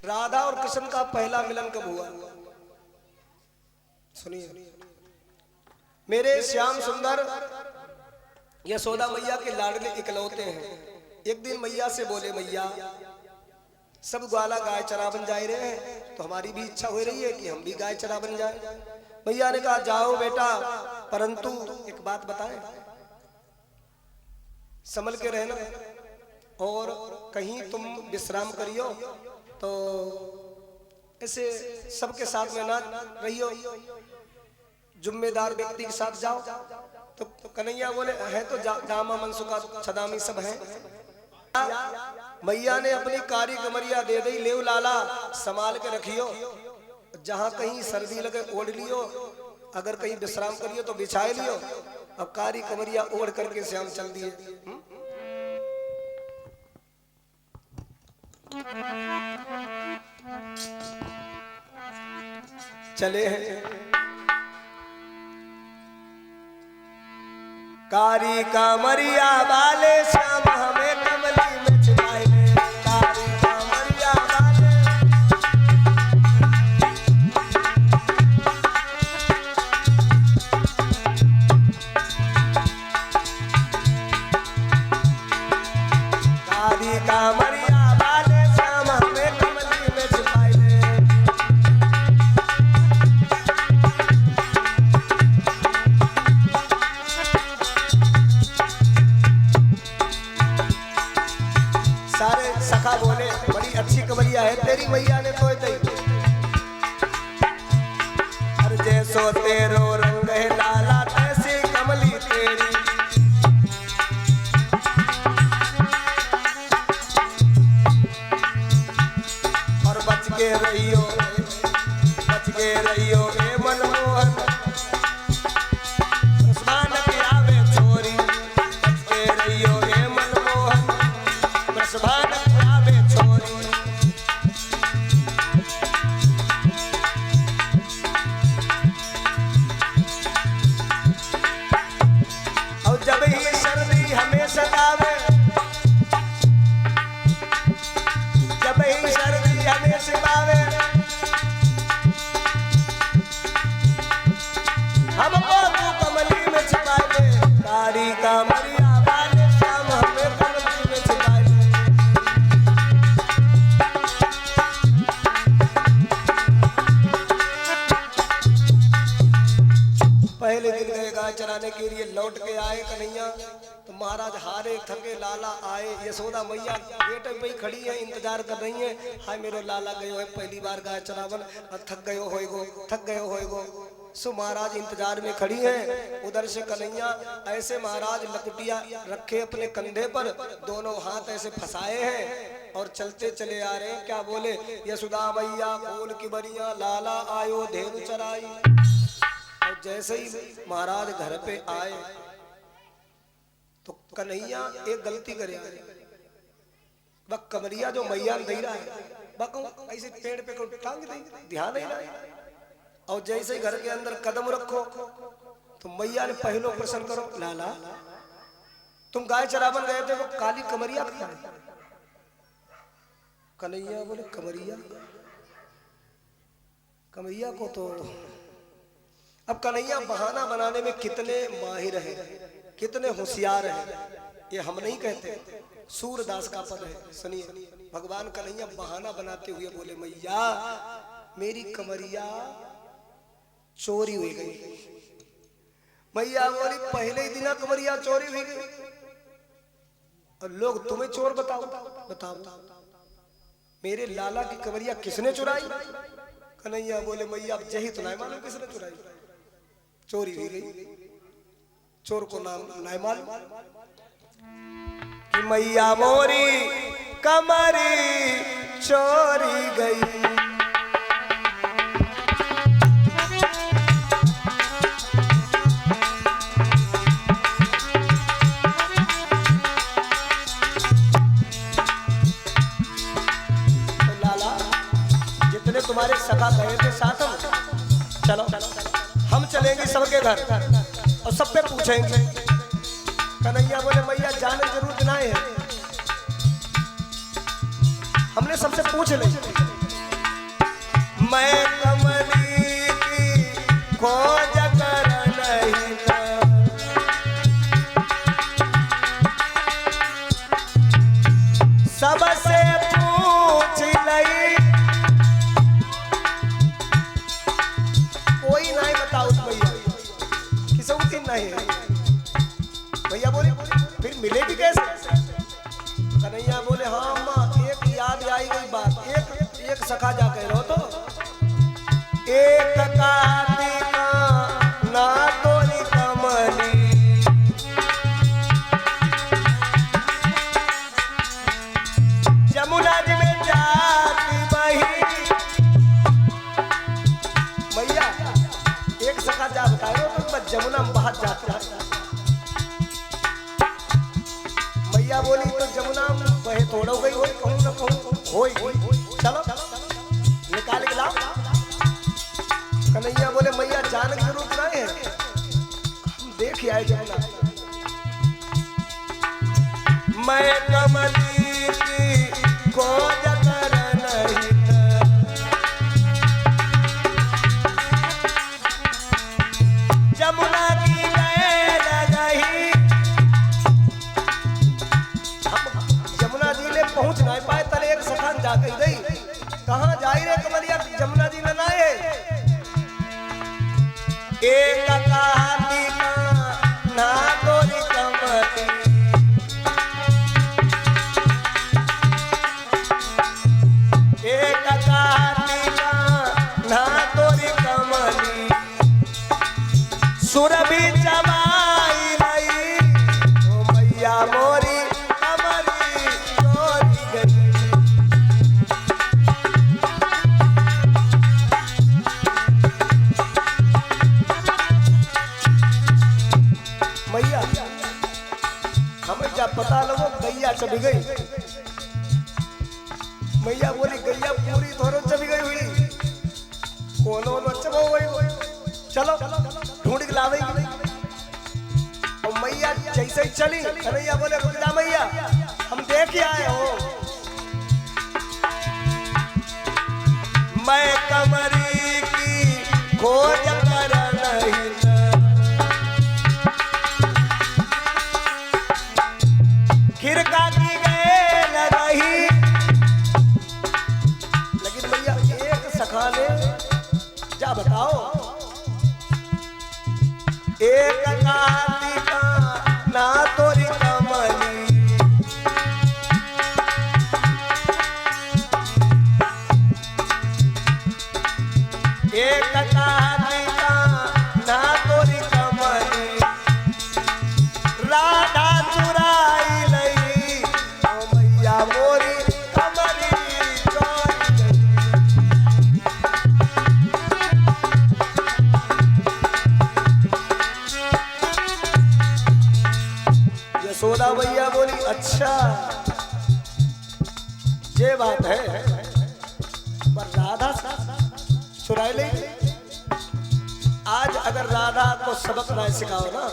राधा और कृष्ण का पहला मिलन कब हुआ? सुनिए, मेरे श्याम सुंदर यशोदा मैया के लाडले इकलौते हैं। एक दिन मैया से बोले, मैया सब ग्वाला गाय चरा बन जा रहे हैं, तो हमारी भी इच्छा हो रही है कि हम भी गाय चरा बन जाए। मैया ने कहा, जाओ बेटा, परंतु एक बात बताएं, संभल के रहना और कहीं तुम विश्राम करियो, तो ऐसे सबके साथ में ना रहियो, जिम्मेदार व्यक्ति के साथ जाओ। तो कन्हैया बोले, है तो दामा मनसुखा छदामी सब हैं। मैया ने अपनी कारी कमरिया दे दी, लेव लाला संभाल के रखियो, जहां कहीं सर्दी लगे ओढ़ लियो, अगर कहीं विश्राम करियो तो बिछाए लियो। अब कारी कमरिया ओढ़ करके श्याम चल दिए। चले हैं कारी कमरिया वाले श्याम हमें कमली में छुपाए ले, कारी कमरिया वाले। कारी कमरिया वाले श्याम हमें कमली में छुपाए ले। सारे सखा बोले, बड़ी अच्छी कमरिया है तेरी मैया ने तो दी। अरे जैसो तेरो रंग है लाला, तैसी कमली तेरी। और बच के रहियो ए मनमोहन, उस्मान के आवे छोरी। बच के रहियो ए मनमोहन, प्रसभान आवे छोरी। और जब ही सर्दी हमें सतावे, जब ही सर्दी हमें सिपावे, हमको तू कमली में छिपा दे। कारी कमरिया वाले श्याम हमें कमली में छिपा दे। पहले दिन गए गाय चराने के लिए, लौट के आए कन्हैया, तो महाराज हारे थके लाला आए। यशोदा मैया गेट पे ही खड़ी है, इंतजार कर रही है। हाय मेरो लाला गयो है पहली बार गाय चरावन, थक गयो होएगो। सो महाराज इंतजार में खड़ी है। उधर से कन्हैया ऐसे महाराज लकुटिया रखे अपने कंधे पर, दोनों हाथ ऐसे फंसाए हैं और चलते चले आ रहे हैं। क्या बोले, यशोदा मैया खोल की बरिया, लाला आयो धेनु चराई। और जैसे ही महाराज घर पे आए तो कन्हैया एक गलती करे, वह कमरिया जो मैया दे रहा है ऐसे पेड़ पे टांग दे, ध्यान नहीं रहा। और जैसे ही घर के अंदर कदम रखो तो मैया ने पहलो प्रश्न करो, लाला तुम गाय चरावन गए थे, वो काली कमरिया कहाँ है? कन्हैया बोले, कमरिया को तो। अब कन्हैया बहाना बनाने में कितने माहिर हैं, कितने होशियार हैं, ये हम नहीं कहते, सूरदास का पद है। सुनिए, भगवान कन्हैया बहाना बनाते हुए बोले, मैया मेरी कमरिया चोरी हुई गई। मैया बोली, पहले ही दिन कमरिया चोरी हुई गई और लोग तुम्हें चोर बताओ। मेरे लाला की कमरिया किसने चुराई? कन्हैया बोले, मैया अब यही तो नहीं मालूम किसने चुराई, चोरी हुई गई, चोर को नाम नहीं मालूम। कि मैया मोरी कमरी चोरी गई। तुम्हारे सखा गए थे साथ में, चलो हम चलेंगे सबके घर और सब पे पूछेंगे। कन्हैया बोले, मैया जाने जरूरत ना है, हमने सबसे पूछ ले। मैं कमली की खोज कर नहीं था, सबसे पूछ लई, कोई नहीं बताओ भैया किसी नहीं है। भैया बोले फिर मिलेगी कैसे? कन्हैया बोले हाँ अम्मा, एक याद आई गई बात, एक सखा जा कह रहो तो एक कार्तिका ना तोरी कमली, जमुना जी में जाती बही। भैया एक सखा जा बताए हो तो जमुना में बाहर जाता है। मैया बोली तो जमुना में बहे थोड़ा गई हो, कहूँ ना कहूँ होई, चलो निकाल के लाओ। कन्हैया बोले मैया जान की जरूरत नहीं है, हम देख आए जमुना। मैं कमली की खोज कर नहीं था, जमुना की गैल गई, जमुना जी ले पहुंच नहीं पाए तले एक सखान जाकर गई। कहाँ जाई रे कमलिया, जमुना जी न आए। एक कार्तिका ना तोरी कमली, एक कार्तिका ना तोरी कमली, सुरभि चबाई रही, ओ मैया मोरी कमली चोरी गई। मैया हमें क्या पता लगो गैया चली गई। मैया बोली गैया पूरी थोड़ा चली गई हुई, कोनो चबो गई, चलो ढूंढ के लावेगी। और मैया जैसे ही चली, कन्हैया बोले रुक जा मैया, हम देख के आए हो। मैं कमरी की खोज कर नहीं था, खिरका की गैल रही, लेकिन भैया एक सखा ने जा बताओ, एक कार्तिका ना तोरी कमली, एक कार्तिका ना तोरी कमली, राधा चुराई लई, ओ मैया मोरी कमली चोरी गई। यशोदा भैया बोली अच्छा ये बात है, पर राधा चुराई ले। आज अगर राधा को सबक ना सिखाओ ना,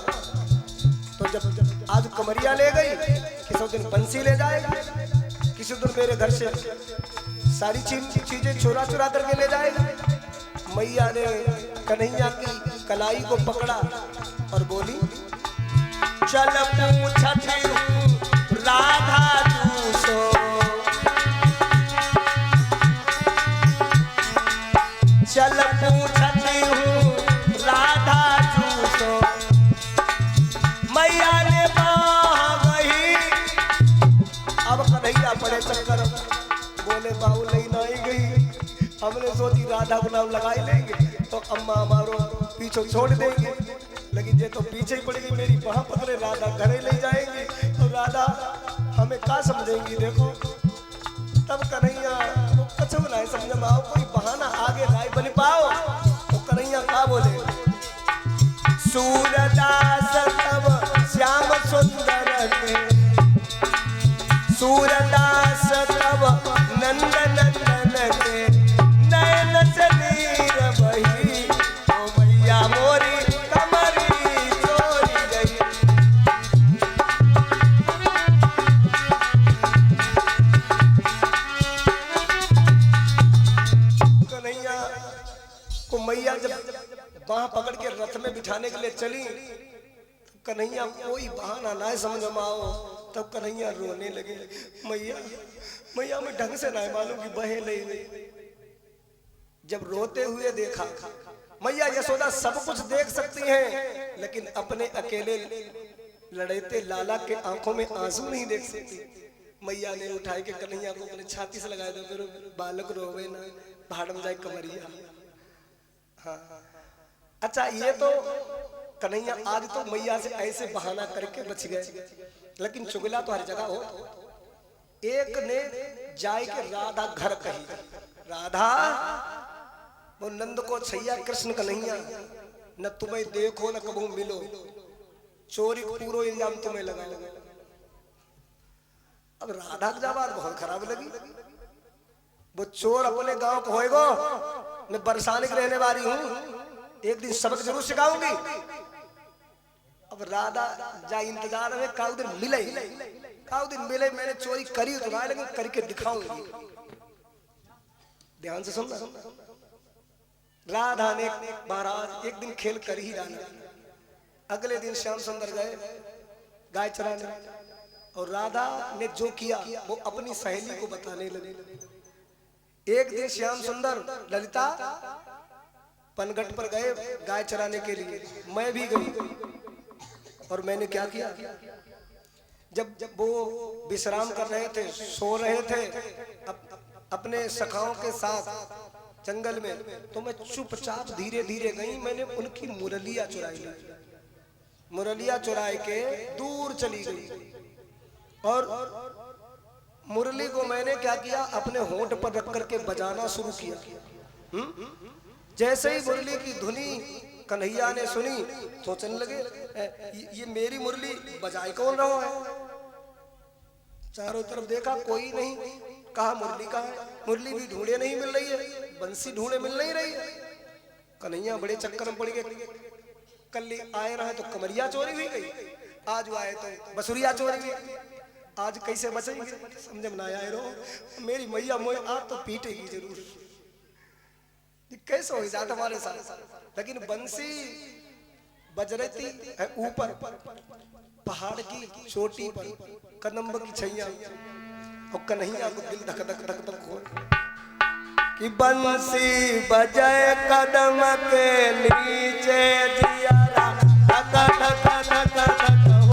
तो जब आज कमरिया ले गई, किसी दिन बंसी ले जाएगी, किसी दिन मेरे घर से सारी चीजें चुरा चुरा करके ले जाएगी। मैया ने कन्हैया की कलाई को पकड़ा और बोली चल पूछती हूँ राधा तू सो, चल पूछती हूँ राधा तू सो। मैया ने बाह गई, अब कन्हैया पड़े चक्कर, बोले बाबू नहीं नहीं गई, हमने सोची राधा को नाम लगाई लेंगे तो अम्मा हमारो पीछे छोड़ देंगे, लेकिन ये तो पीछे ही पड़ेगी, मेरी बाह पकड़े राधा घरे ले जाएंगे तो राधा हमें क्या समझेंगी। देखो तब कन्हैया तो कुछ नहीं समझ में आओ, कोई बहाना आगे नहीं बन पाओ, तो कन्हैया क्या बोले सूरदास तब श्याम सुंदर के, सूरदास तब नंद नंदन के, नयन से नीर बही, ओ मैया मोरी कमरी चोरी गई। कन्हैया मैया जब बाह पकड़ के रथ में बिठाने के लिए चली तो कन्हैया कोई बहाना ना समझ में आओ, तब कन्हैया रोने लगे। मैया मैया मैं ढंग से ना मालूम कि बहे ले गई। जब रोते हुए देखा, मैया यशोदा सब कुछ देख सकती हैं लेकिन अपने अकेले लड़ते लाला के आंखों में आंसू नहीं देख सकती। मैया ने उठाए के कन्हैया को अपने छाती से लगाया, दो फिर बालक रोवे ना, भाड़ में जाए कमरिया। हाँ अच्छा, ये तो कन्हैया आज तो मैया से ऐसे बहाना करके बच गए, लेकिन चुगला तो हर जगह हो। एक ने जाए के राधा घर कही, राधा वो नंद को छैया कृष्ण कन्हैया न तुम्हें देखो न कबू मिलो, चोरी पूरा इल्जाम तुम्हें लगाओ। अब राधा की जबान बहुत खराब लगी। वो चोर अपने गांव को होएगो, मैं बरसाने की रहने वाली हूं, एक दिन सबक जरूर सिखाऊंगी। अब राधा जा इंतजार में काउ दिन मिले, काउ दिन मिले, मैंने चोरी करी तो ना, लेकिन करके दिखाऊंगी। ध्यान से सुनना। राधा ने महाराज एक दिन खेल कर ही डाला। अगले दिन श्याम सुंदर गए गाय चराने, और राधा ने जो किया वो अपनी सहेली को बताने लगे। एक दिन श्याम सुंदर ललिता पनघट पर गए गाय चराने के लिए, मैं भी गई। और मैंने क्या किया, जब वो विश्राम कर रहे थे, सो रहे थे अपने सखाओं के साथ जंगल में, तो मैं चुपचाप धीरे धीरे गई। मैंने उनकी मुरलिया चुराई, मुरलिया चुराए के दूर चली गई। और मुरली को मैंने क्या किया, अपने होंठ पर रख करके बजाना शुरू किया। जैसे ही मुरली की धुनी कन्हैया ने सुनी, सोचने लगे ये मेरी मुरली बजाए कौन रहा है। चारों तरफ देखा कोई नहीं, कहा मुरली कहाँ है, मुरली भी ढूंढे नहीं मिल रही है, बंसी ढूंढे मिल नहीं रही है। कन्हैया बड़े चक्कर में पड़ गए। कल आए रहे तो कमरिया चोरी हुई गई, आज आए तो बसुरिया चोरी हुई, आज कैसे बचेंगे समझ में ना आए। रो मेरी मैया मोए आज तो पीटेगी जरूर, कैसे हो जाता हमारे साथ। लेकिन बंसी बज रही थी ऊपर पहाड़ की चोटी पर, कदम्ब की छैया, और कन्हैया को दिल धक धक धक धक हो कि बंसी बजे कदम के नीचे जियारा धक धक धक धक हो।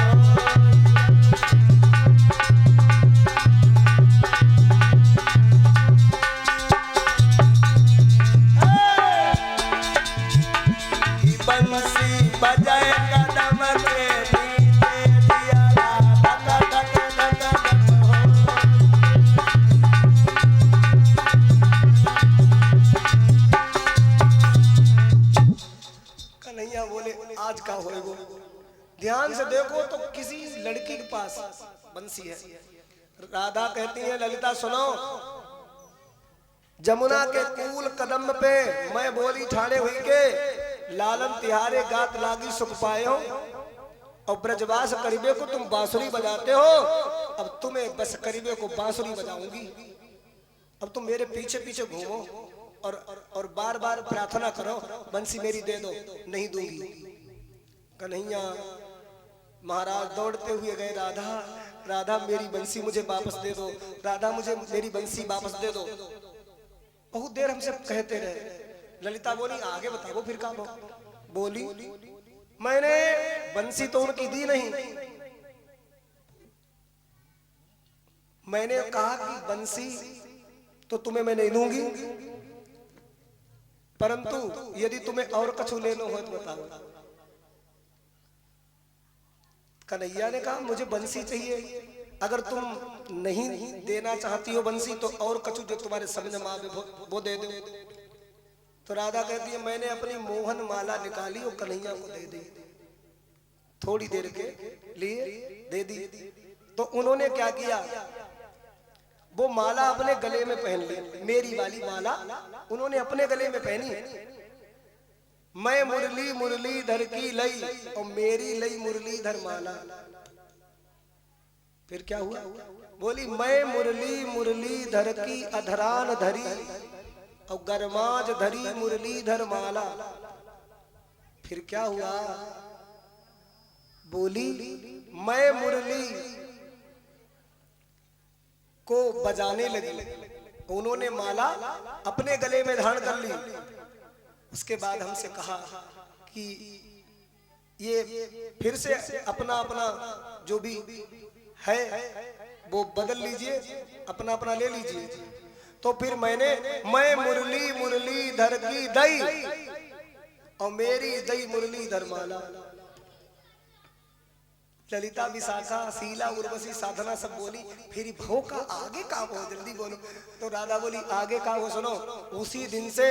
कि बंसी बजे कदम के नीचे जियारा धक धक धक धक हो। कन्हैया बोले आज का होएगो। ध्यान से देखो तो किसी लड़की के पास बंसी है। राधा कहती है ललिता सुनो, जमुना के कूल कदम पे मैं बोली ठाणे हुई के लालन तिहारे गात लागी सुख पाए हो, और ब्रजवास करीबे को तुम बांसुरी बजाते हो, अब तुम्हें बस करीबे को बांसुरी बजाऊंगी। अब तुम मेरे पीछे पीछे घूमो और बार बार प्रार्थना करो बंसी मेरी दे दो, नहीं दूंगी। कन्हैया महाराज दौड़ते हुए गए, राधा राधा मेरी बंसी मुझे वापस दे दो, राधा मुझे मेरी बंसी वापस दे दो। बहुत देर हमसे कहते रहे। ललिता बोली आगे बताओ फिर काम हो। बोली मैंने बंसी तो उनकी दी नहीं, मैंने कहा कि बंसी तो तुम्हें मैं नहीं दूंगी, परंतु यदि तुम्हें और कछु लेना हो तो बताओ। कन्हैया ने कहा मुझे बंसी चाहिए, अगर तुम नहीं देना चाहती हो बंसी तो और कछु जो तुम्हारे समझ में आवे वो दे दो। तो राधा कहती है मैंने अपनी मोहन माला निकाली और कन्हैया को दे दी, थोड़ी देर के लिए दे दी। तो उन्होंने क्या किया, वो माला अपने गले में पहन ली, मेरी वाली माला उन्होंने अपने गले में पहनी। मैं मुरली मुरलीधर की लई और मेरी लई मुरलीधर माला। फिर क्या हुआ, बोली मैं मुरली मुरलीधर की अधरान धरी और गरमाज धरी मुरलीधर माला। फिर क्या हुआ? बोली मैं मुरली को बजाने लगी। उन्होंने माला अपने गले में धारण कर ली। उसके बाद हमसे कहा कि ये फिर से अपना अपना जो भी है वो बदल लीजिए, अपना अपना ले लीजिए। तो फिर मैं मुरली मुरलीधर की दई और मेरी दई मुरलीधर माला। ललिता, विशाखा, शीला, उर्वशी, साधना सब बोली। फिर भो का आगे का हो, जल्दी बोलो। तो राधा बोली आगे का हो सुनो। उसी दिन से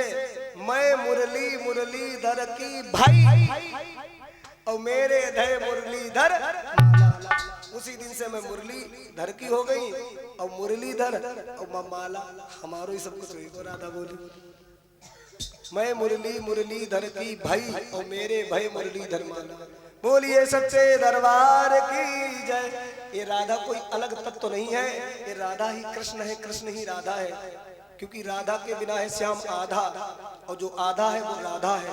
मैं मुरली मुरलीधर की भाई और मेरे धय मुरलीधर माला। उसी दिन से मैं मुरलीधर की हो गई और मुरलीधर और माला हमारो ही सब कुछ हुई। तो राधा बोली मैं मुरली मुरलीधर की भाई और मेरे भय मुरलीधर माला। बोलिए सच्चे दरबार की जय। ये राधा कोई अलग तत्व तो नहीं है, ये राधा ही कृष्ण है, कृष्ण ही राधा है। क्योंकि राधा के बिना है श्याम आधा और जो आधा है वो राधा है।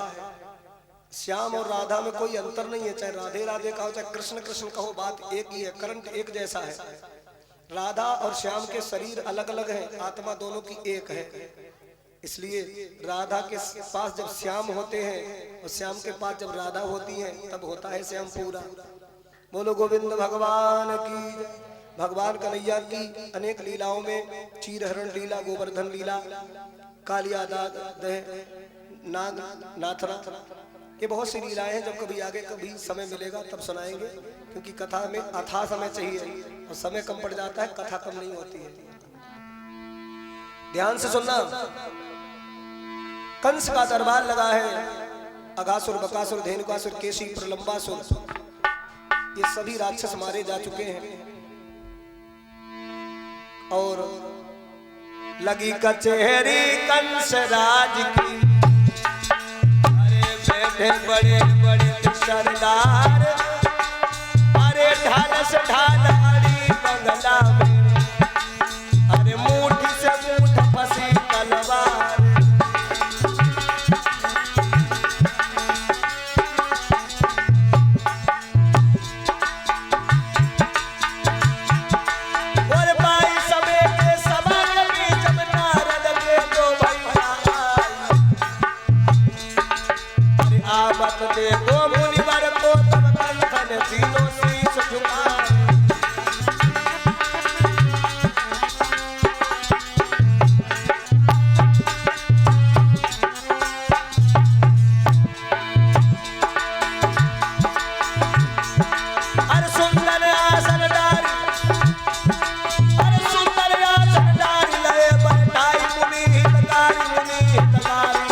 श्याम और राधा में कोई अंतर नहीं है। चाहे राधे राधे कहो चाहे कृष्ण कृष्ण कहो, बात एक ही है, करंट एक जैसा है। राधा और श्याम के शरीर अलग अलग हैं, आत्मा दोनों की एक है। इसलिए राधा के पास जब श्याम होते हैं और श्याम के पास जब राधा होती है तब होता है श्याम पूरा। बोलो गोविंद भगवान की। भगवान कन्हैया की अनेक लीलाओं में चीरहरण लीला, गोवर्धन लीला, कालिया दह, नाग नाथरा, ये बहुत सी लीलाएं हैं। जब कभी आगे कभी समय मिलेगा तब सुनाएंगे, क्योंकि कथा में अथाह समय चाहिए और समय कम पड़ जाता है, कथा कम नहीं होती है। ध्यान से सुनना। कंस का दरबार लगा है। अघासुर, बकासुर, धेनुकासुर, केशी, प्रलंबासुर, ये सभी राक्षस मारे जा चुके हैं। और लगी कचहरी कंस राज की। अरे बैठे बड़े बड़े सरदार, अरे ढाल से ढाल अड़ी बंगला में, अरे मुट्ठी से मुठ फंसी तलवार। देखो मुनिवर को तब कंथन तीनों शीश झुकाए। अरे सुंदर आसन डारी, अरे सुंदर आसन डारी, लय बैठाई मुनि हितकारी, मुनि हितकारी।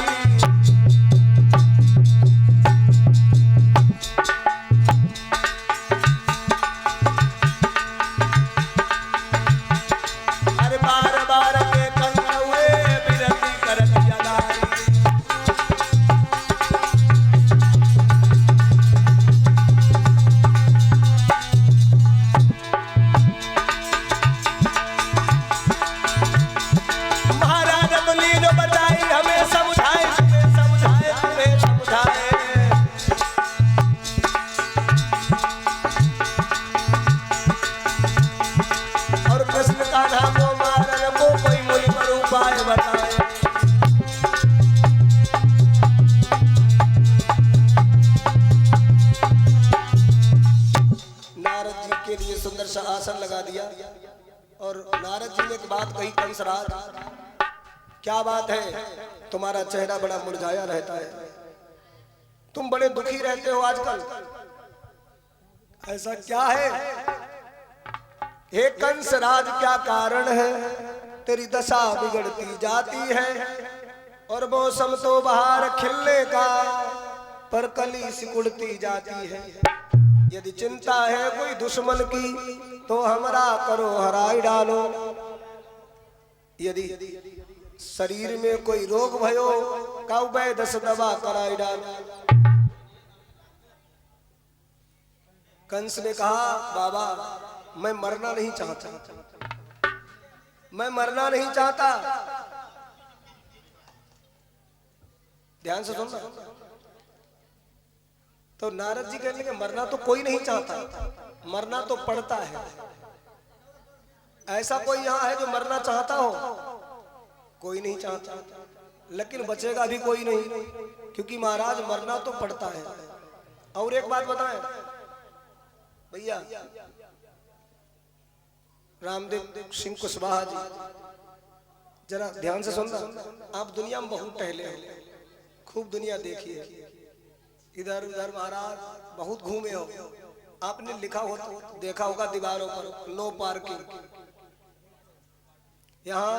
आसन लगा दिया और नारद जी ने एक बात कही, कंसराज क्या बात है, तुम्हारा चेहरा बड़ा मुरझाया रहता है, तुम बड़े दुखी रहते हो आजकल, ऐसा क्या है? हे कंसराज क्या कारण है? तेरी दशा बिगड़ती जाती है और मौसम तो बाहर खिलने का पर कली सिकुड़ती जाती है। यदि चिंता है कोई दुश्मन की तो हमरा करो हराई डालो, यदि शरीर में कोई रोग भयो काऊ वैद्य से दवा कराई डालो। कंस ने कहा बाबा मैं मरना नहीं चाहता, मैं मरना नहीं चाहता, ध्यान से सुनना। तो नारद जी कहने लगे मरना तो कोई नहीं चाहता, मरना तो पड़ता है। ऐसा कोई यहाँ है जो मरना चाहता हो? कोई नहीं चाहता, लेकिन बचेगा भी कोई नहीं, क्योंकि महाराज मरना तो पड़ता है। और एक बात बताएं भैया, रामदेव सिंह कुशवाहा जी, जरा ध्यान से सुनना। आप दुनिया में बहुत टहले हो, खूब दुनिया देखी है, इधर उधर महाराज बहुत घूमे हो। आपने लिखा हो तो देखा होगा दीवारों पर नो पार्किंग, यहाँ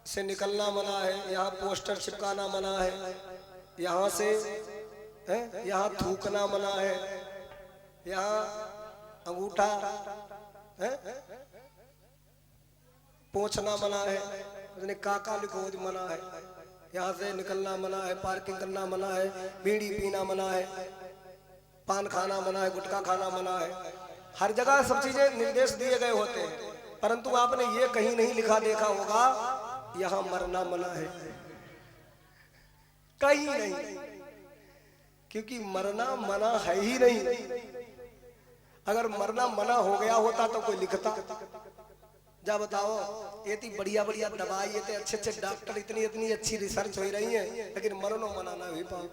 से निकलना मना है, यहाँ पोस्टर चिपकाना मना है, यहाँ से है, यहाँ थूकना मना है, यहाँ अंगूठा है पोंछना मना है, काका लिखो मना है, यहाँ से निकलना मना है, पार्किंग करना मना है, बीड़ी पीना मना है, पान खाना मना है, गुटखा खाना मना है। हर जगह सब चीजें निर्देश दिए गए होते हैं, परंतु आपने ये कहीं नहीं लिखा देखा होगा यहाँ मरना मना है, कहीं नहीं, क्योंकि मरना मना है ही नहीं। अगर मरना मना हो गया होता तो कोई लिखता। जा बताओ, इतनी बढ़िया बढ़िया दवाई, इतने अच्छे अच्छे डॉक्टर, इतनी इतनी अच्छी रिसर्च हो रही है, लेकिन मरनो मनाना भी पाओ।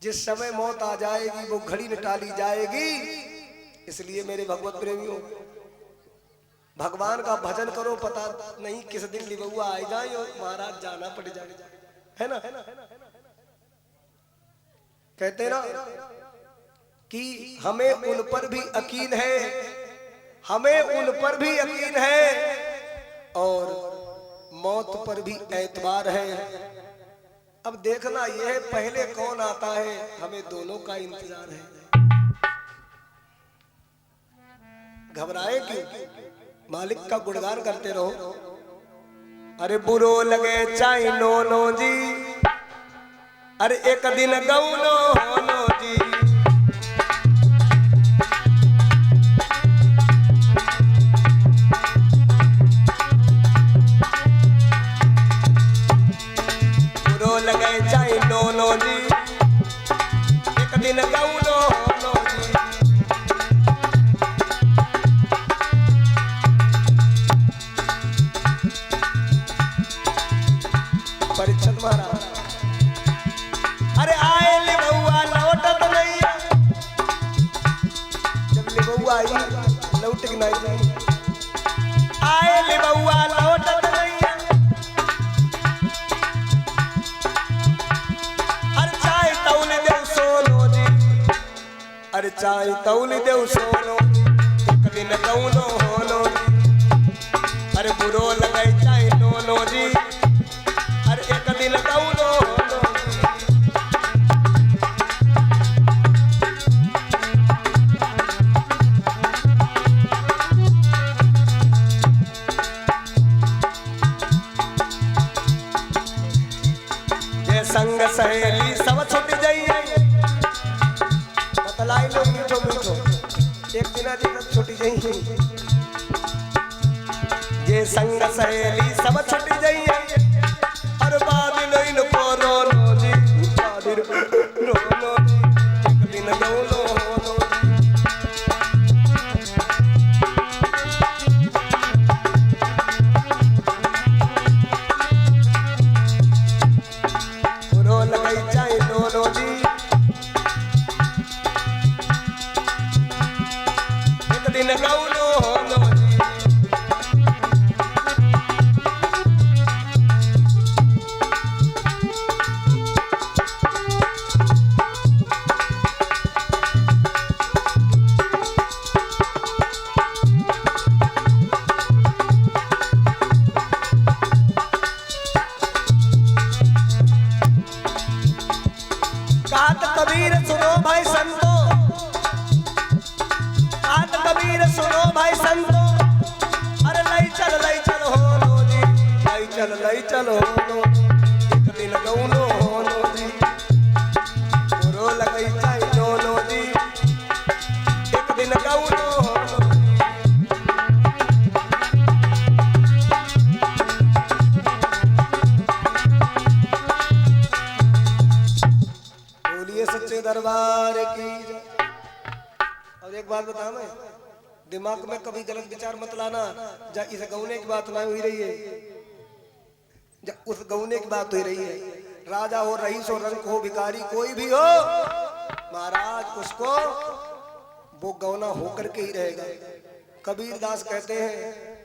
जिस समय मौत आ जाएगी वो घड़ी न टाली जाएगी। इसलिए मेरे भगवत प्रेमियों, भगवान का भजन करो, पता नहीं किस दिन लिबुआ आ जाए और महाराज जाना पड़ जाए, है ना। कहते ना कि हमें उन पर भी यकीन है, हमें उन पर भी यकीन है और मौत पर भी एतबार है। अब देखना यह है पहले कौन आता है, हमें दोनों का इंतजार है। घबराए क्यों, मालिक का गुणगान करते रहो। अरे बुरो लगे चाहे नो नो जी, अरे एक दिन गौनो होनो जी। बुरो लगे चाहे नो नो जी, एक दिन गौनो होनो जी। परीक्षित महाराज, अरे आए लिबुआ लौटत नहीं, जब लिबुआ आई लौट के नहीं, आए लिबुआ लौटत नहीं। अरे चाय तौल देव सोनो जी, अरे चाय तौल देव सोनो, एक दिन कौनो होनो जी। अरे बुरो लगे चाय नोनो जी, अरे एक दिन कौनो होनो जी। ये संग सहेली सब छुट जाइए, बतलाई लो मीठो मीठो, एक दिन आज छुट जाइए। ये संग सहेली सब छुट जाइए, और बादल इन को रोनो जी, बादल रोनो जी, एक दिन गौनो होनो जी। बुरो लगे चाहे दोनों जी, एक दिन गौनो होनो जी। कात कबीर सुनो भाई संतो, कात कबीर सुनो भाई संतो, अरे लई चल होनो जी, लई चल होनो, एक दिन गौनो होनो जी। बुरो लगे चाहे नोनो जी, एक दिन गौनो होनो जी। दरबार की जय। और एक बात बता, मैं दिमाग में कभी गलत विचार मत लाना, जा इस गौने की बात ना हुई रही है, जा उस गौने की बात हुई रही है। राजा हो, रईस हो, रंक हो, भिखारी कोई भी हो महाराज, उसको वो गौना होकर के ही रहेगा। कबीर दास कहते हैं